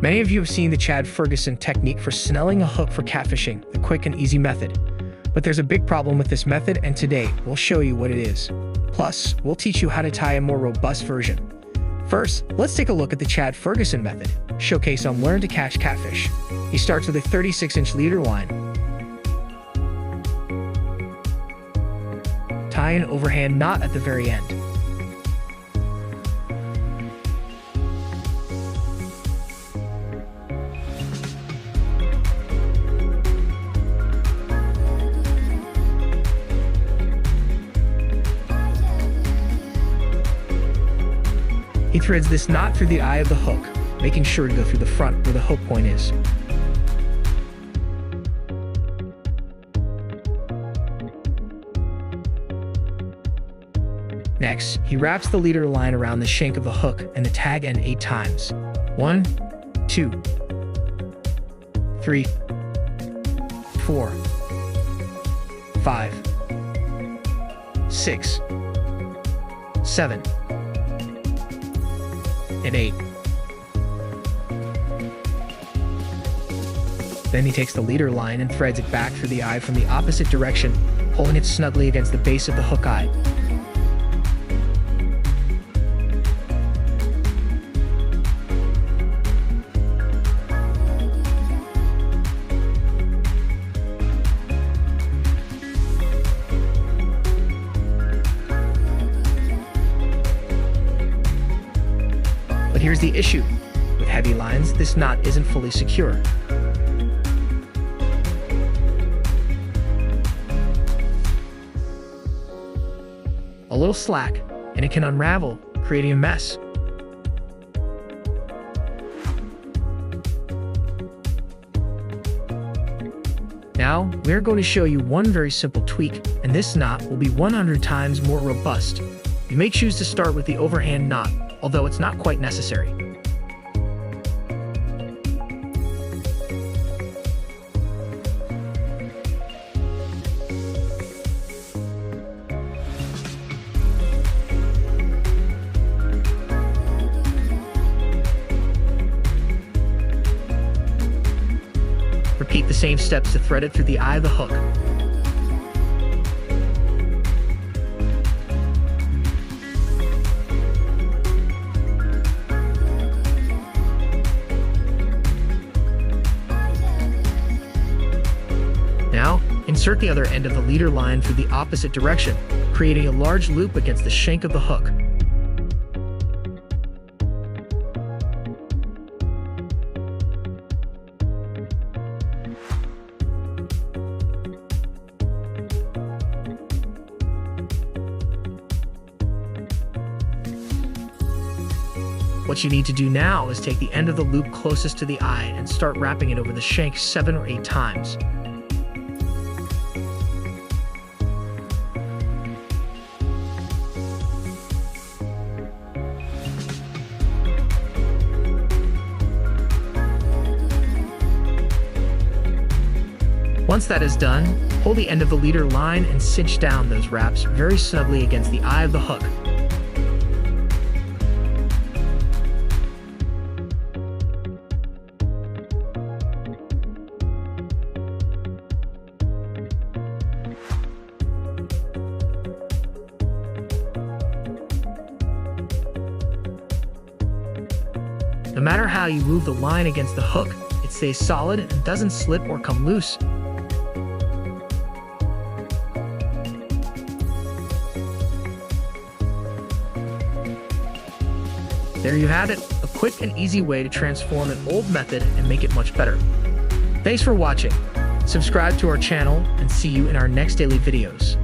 Many of you have seen the Chad Ferguson technique for snelling a hook for catfishing, the quick and easy method. But there's a big problem with this method, and today we'll show you what it is. Plus, we'll teach you how to tie a more robust version. First, let's take a look at the Chad Ferguson method, showcase on learn to catch catfish. He starts with a 36-inch leader line. Tie an overhand knot at the very end. He threads this knot through the eye of the hook, making sure to go through the front where the hook point is. Next, he wraps the leader line around the shank of the hook and the tag end 8 times. 1, 2, 3, 4, 5, 6, 7, and 8. Then he takes the leader line and threads it back through the eye from the opposite direction, pulling it snugly against the base of the hook eye. But here's the issue. With heavy lines, this knot isn't fully secure. A little slack, and it can unravel, creating a mess. Now, we're going to show you one very simple tweak, and this knot will be 100 times more robust. You may choose to start with the overhand knot, although it's not quite necessary. Repeat the same steps to thread it through the eye of the hook. Now, insert the other end of the leader line through the opposite direction, creating a large loop against the shank of the hook. What you need to do now is take the end of the loop closest to the eye and start wrapping it over the shank 7 or 8 times. Once that is done, pull the end of the leader line and cinch down those wraps very snugly against the eye of the hook. No matter how you move the line against the hook, it stays solid and doesn't slip or come loose. There you have it, a quick and easy way to transform an old method and make it much better. Thanks for watching. Subscribe to our channel and see you in our next daily videos.